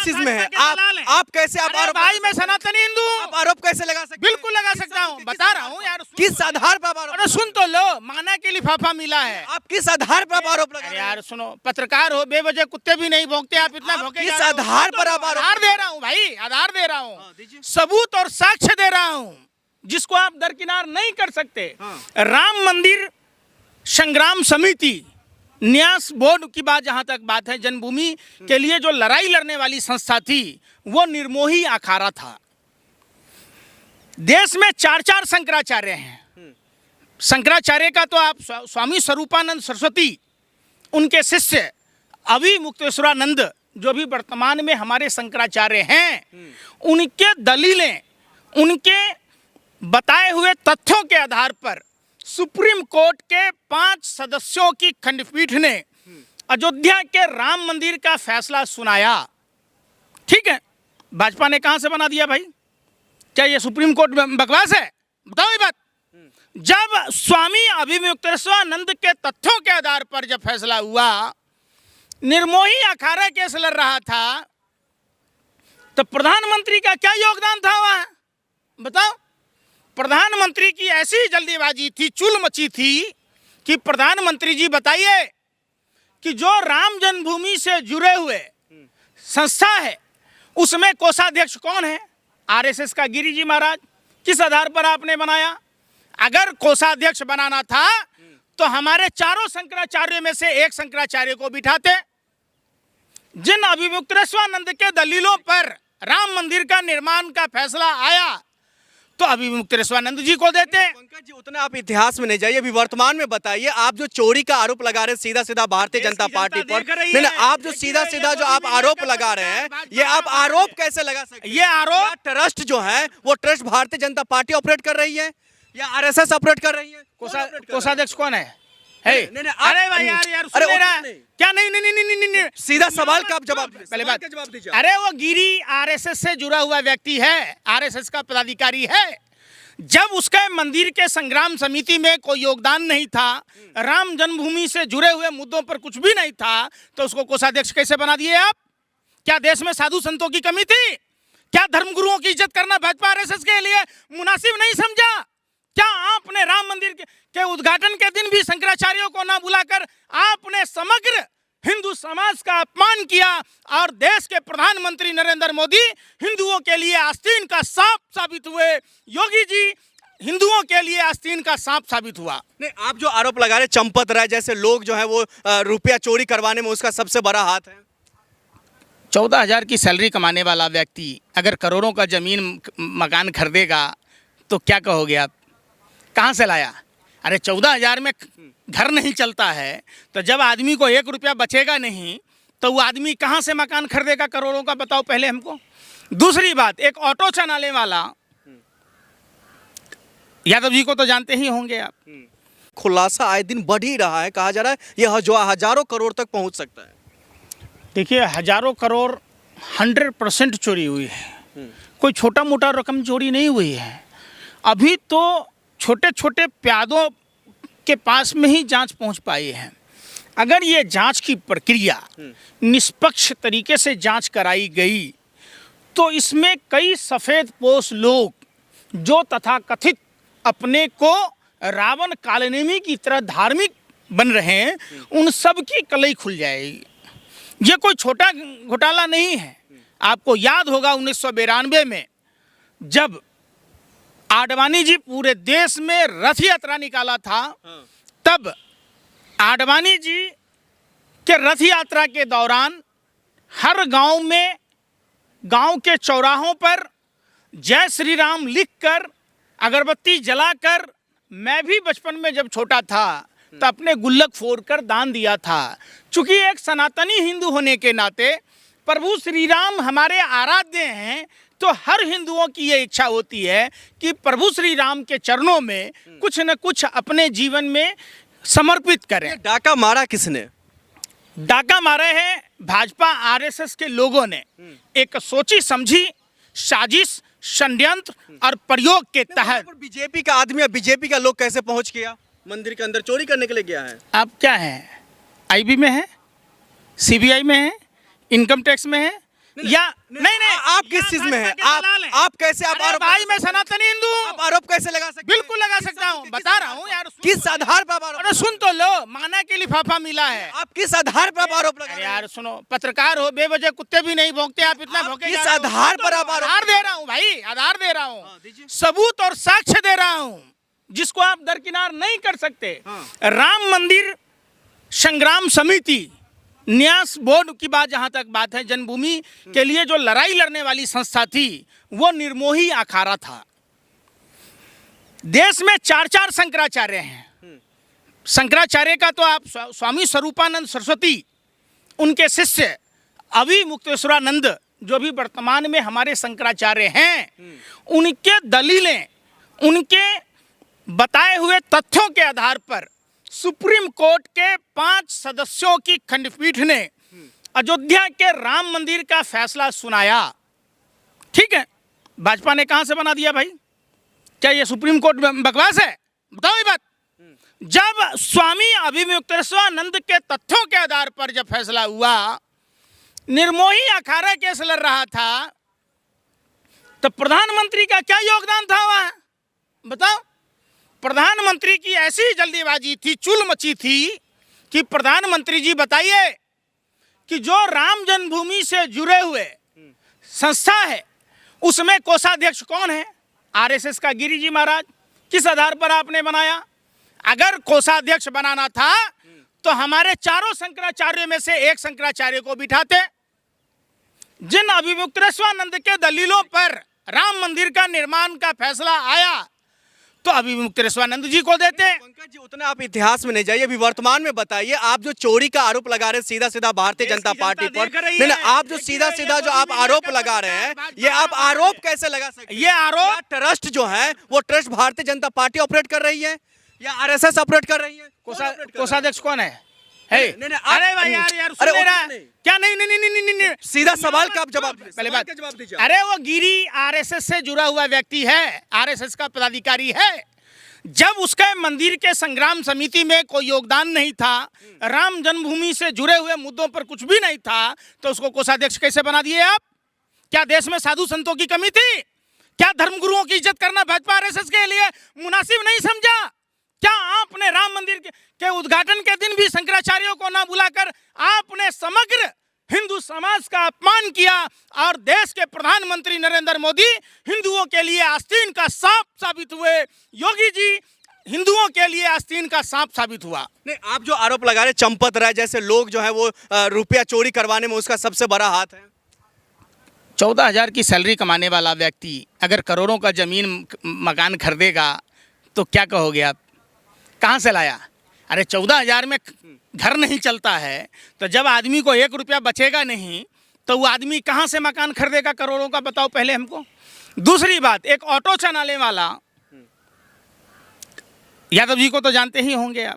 चीज में है? आप कैसे आप आरोप? भाई मैं सनातनी हिंदू हूँ। आप आरोप कैसे लगा सकते हैं? बिल्कुल लगा सकता हूँ, बता रहा हूँ यार। किस आधार पर आप आरोप? अरे सुन तो लो, माना के लिफाफा मिला है। आप किस आधार पर आप आरोप लगा अरे रहे हैं? यार सुनो, पत्रकार हो, बेवजह कुत्ते भी नहीं भौंकते, आप इतना भौंके किस जा रहे हो। आधार पर आप आरोप? आधार दे रहा हूँ भाई, आधार दे रहा हूँ, दीजिए। सबूत और साक्ष्य दे रहा हूँ, जिसको आप दरकिनार नहीं कर सकते। राम मंदिर संग्राम समिति, न्यास बोर्ड की बात जहां तक बात है, जन्मभूमि के लिए जो लड़ाई लड़ने वाली संस्था थी, वो निर्मोही अखाड़ा था। देश में 4 शंकराचार्य हैं। शंकराचार्य का तो आप स्वामी स्वरूपानंद सरस्वती, उनके शिष्य अभिमुक्तेश्वरानंद, जो भी वर्तमान में हमारे शंकराचार्य हैं, उनके दलीलें, उनके बताए हुए तथ्यों के आधार पर सुप्रीम कोर्ट के 5 सदस्यों की खंडपीठ ने अयोध्या के राम मंदिर का फैसला सुनाया। ठीक है, भाजपा ने कहां से बना दिया भाई? क्या ये सुप्रीम कोर्ट में बकवास है? बताओ ये बात। जब स्वामी अभिमुक्तेश्वरानंद के तथ्यों के आधार पर जब फैसला हुआ, निर्मोही अखाड़ा केस लड़ रहा था, तो प्रधानमंत्री का क्या योगदान था वहां? बताओ। प्रधानमंत्री की ऐसी जल्दीबाजी थी, चुल मची थी कि प्रधानमंत्री जी बताइए कि जो राम जन्मभूमि से जुड़े हुए संस्था है, उसमें कोषाध्यक्ष कौन है? आरएसएस का गिरी जी महाराज। किस आधार पर आपने बनाया? अगर कोषाध्यक्ष बनाना था तो हमारे 4 शंकराचार्यों में से एक शंकराचार्य को बिठाते। जिन अभिमुक्तेश्वरानंद के दलीलों पर राम मंदिर का निर्माण का फैसला आया, तो अभिमुक्तेश्वरानंद जी को देते। पंकज जी, उतना आप इतिहास में नहीं जाइए, अभी वर्तमान में बताइए। आप जो चोरी का आरोप लगा रहे हैं सीधा सीधा भारतीय जनता पार्टी पर, नहीं, आप जो सीधा सीधा जो आप आरोप लगा रहे हैं, ये आप आरोप कैसे लगा सकते हैं? ये आरोप, ट्रस्ट जो है वो trust Bharatiya Janata party operate कर रही है या आरएसएस ऑपरेट कर रही है? कोषाध्यक्ष कौन है? अरे भाई यार सुन ले रहा है क्या? नहीं, सीधा सवाल का आप जवाब दीजिए। पहले बात जवाब दीजिए। अरे वो गिरी आरएसएस से जुड़ा हुआ व्यक्ति है, आरएसएस का पदाधिकारी है। जब उसके मंदिर के संग्राम समिति में कोई योगदान नहीं था, राम जन्मभूमि से जुड़े हुए मुद्दों पर कुछ भी नहीं था, तो उसको कोषाध्यक्ष कैसे बना दिए आप? क्या देश में साधु संतों की कमी थी? क्या धर्मगुरुओं की इज्जत करना भाजपा आरएसएस के लिए मुनासिब नहीं समझा? क्या आपने राम मंदिर के उद्घाटन के दिन भी शंकराचार्यों को ना बुलाकर आपने समग्र हिंदू समाज का अपमान किया, और देश के प्रधानमंत्री नरेंद्र मोदी हिंदुओं के लिए आस्तीन का सांप साबित हुए? योगी जी हिंदुओं के लिए आस्तीन का सांप साबित हुआ। नहीं, आप जो आरोप लगा रहे चंपत राय जैसे लोग जो है वो रुपया चोरी करवाने में उसका सबसे बड़ा हाथ है। 14,000 की सैलरी कमाने वाला व्यक्ति अगर करोड़ों का जमीन मकान खरीदेगा तो क्या कहोगे आप? कहाँ से लाया? अरे 14,000 में घर नहीं चलता है, तो जब आदमी को 1 रुपया बचेगा नहीं तो वो आदमी कहाँ से मकान खरीदेगा करोड़ों का? बताओ पहले हमको। दूसरी बात, एक ऑटो चलाने वाला, यादव जी को तो जानते ही होंगे आप, खुलासा आए दिन बढ़ ही रहा है, कहा जा रहा है यह जो हजारों करोड़ तक पहुंच सकता है। देखिए, हजारों करोड़ 100% चोरी हुई है, कोई छोटा मोटा रकम चोरी नहीं हुई है। अभी तो छोटे छोटे प्यादों के पास में ही जांच पहुंच पाई है। अगर ये जांच की प्रक्रिया निष्पक्ष तरीके से जांच कराई गई तो इसमें कई सफ़ेदपोश लोग जो तथाकथित अपने को रावण कालनेमी की तरह धार्मिक बन रहे हैं, उन सब की कलई खुल जाएगी। ये कोई छोटा घोटाला नहीं है। आपको याद होगा 1992 में जब आडवाणी जी पूरे देश में रथ यात्रा निकाला था, तब आडवाणी जी के रथ यात्रा के दौरान हर गांव में, गांव के चौराहों पर जय श्री राम लिखकर, अगरबत्ती जलाकर, मैं भी बचपन में जब छोटा था तो अपने गुल्लक फोड़कर दान दिया था। चूंकि एक सनातनी हिंदू होने के नाते प्रभु श्री राम हमारे आराध्य हैं, तो हर हिंदुओं की ये इच्छा होती है कि प्रभु श्री राम के चरणों में कुछ न कुछ अपने जीवन में समर्पित करें। डाका मारा किसने? डाका मारे हैं भाजपा आरएसएस के लोगों ने, एक सोची समझी साजिश, षड्यंत्र और प्रयोग के तहत। बीजेपी का आदमी है, बीजेपी का लोग कैसे पहुंच गया मंदिर के अंदर? चोरी करने के लिए गया है। आप क्या हैं? आईबी में है, सीबीआई में है, इनकम टैक्स में है, या नहीं आप किस चीज में है? आप कैसे आप आरोप भाई मैं सनातनी हिंदू हूँ, आप आरोप कैसे लगा सकते हैं? बिल्कुल लगा सकता हूँ, बता रहा हूँ यार। किस आधार पर आप आरोप? अरे सुन तो लो, माना के लिफाफा मिला है। आप किस आधार पर आप आरोप लगा अरे रहे हैं? यार सुनो, पत्रकार हो, बेवजह कुत्ते भी नहीं भौंकते, आप इतना भौंके किस जा रहे हो। आधार पर आप आरोप? आधार दे रहा हूँ भाई, आधार दे रहा हाँ, हूँ, दीजिए। सबूत और साक्ष्य दे रहा हूँ, जिसको आप दरकिनार नहीं कर सकते। राम मंदिर संग्राम समिति, न्यास बोर्ड की बात जहां तक बात है, जन्मभूमि के लिए जो लड़ाई लड़ने वाली संस्था थी, वो निर्मोही अखाड़ा था। देश में 4 शंकराचार्य हैं। शंकराचार्य का तो आप स्वामी स्वरूपानंद सरस्वती, उनके शिष्य अभी मुक्तेश्वरानंद, जो भी वर्तमान में हमारे शंकराचार्य हैं, उनके दलीलें, उनके बताए हुए तथ्यों के आधार पर सुप्रीम कोर्ट के 5 सदस्यों की खंडपीठ ने अयोध्या के राम मंदिर का फैसला सुनाया। ठीक है, भाजपा ने कहां से बना दिया भाई? क्या ये सुप्रीम कोर्ट बकवास है? बताओ ये बात। जब स्वामी अभिमुक्तेश्वरानंद के तथ्यों के आधार पर जब फैसला हुआ, निर्मोही अखाड़ा केस लड़ रहा था, तो प्रधानमंत्री का क्या योगदान था वहां? बताओ। प्रधानमंत्री की ऐसी जल्दीबाजी थी, चुल मची थी कि प्रधानमंत्री जी बताइए कि जो राम जन्मभूमि से जुड़े हुए संस्था है, उसमें कोषाध्यक्ष कौन है? आरएसएस का गिरी जी महाराज। किस आधार पर आपने बनाया? अगर कोषाध्यक्ष बनाना था तो हमारे 4 शंकराचार्यों में से एक शंकराचार्य को बिठाते। जिन अभिमुक्तेश्वरानंद के दलीलों पर राम मंदिर का निर्माण का फैसला आया, तो अभिमुक्तेश्वरानंद जी को देते। पंकज जी, उतना आप इतिहास में नहीं जाइए, अभी वर्तमान में बताइए। आप जो चोरी का आरोप लगा रहे हैं सीधा सीधा भारतीय जनता पार्टी पर, नहीं, आप जो सीधा सीधा जो आप आरोप लगा रहे हैं, ये आप आरोप कैसे लगा सकते हैं? ये आरोप, ट्रस्ट जो है वो trust Bharatiya Janata party operate कर रही है या आरएसएस ऑपरेट कर रही है? कोषाध्यक्ष कौन है? नहीं, अरे भाई यार सुन ले रहा है क्या? नहीं, सीधा सवाल का आप जवाब पहले बात जवाब दीजिए। अरे वो गिरी आरएसएस से जुड़ा हुआ व्यक्ति है, आरएसएस का पदाधिकारी है। जब उसके मंदिर के संग्राम समिति में कोई योगदान नहीं था, राम जन्मभूमि से जुड़े हुए मुद्दों पर कुछ भी नहीं था, तो उसको कोषाध्यक्ष कैसे बना दिए आप? क्या देश में साधु संतों की कमी थी? क्या धर्मगुरुओं की इज्जत करना भाजपा आरएसएस के लिए मुनासिब नहीं समझा? क्या आपने राम मंदिर के उद्घाटन के दिन भी शंकराचार्यों को ना बुलाकर आपने समग्र हिंदू समाज का अपमान किया, और देश के प्रधानमंत्री नरेंद्र मोदी हिंदुओं के लिए आस्तीन का सांप साबित हुए। योगी जी हिंदुओं के लिए आस्तीन का सांप साबित हुआ। नहीं, आप जो आरोप लगा रहे चंपत राय जैसे लोग जो है वो रुपया चोरी करवाने में उसका सबसे बड़ा हाथ है। 14,000 की सैलरी कमाने वाला व्यक्ति अगर करोड़ों का जमीन मकान खरीदेगा तो क्या कहोगे आप? कहाँ से लाया? अरे 14,000 में घर नहीं चलता है, तो जब आदमी को 1 रुपया बचेगा नहीं तो वो आदमी कहाँ से मकान खरीदेगा करोड़ों का? बताओ पहले हमको। दूसरी बात, एक ऑटो चलाने वाला, यादव जी को तो जानते ही होंगे आप,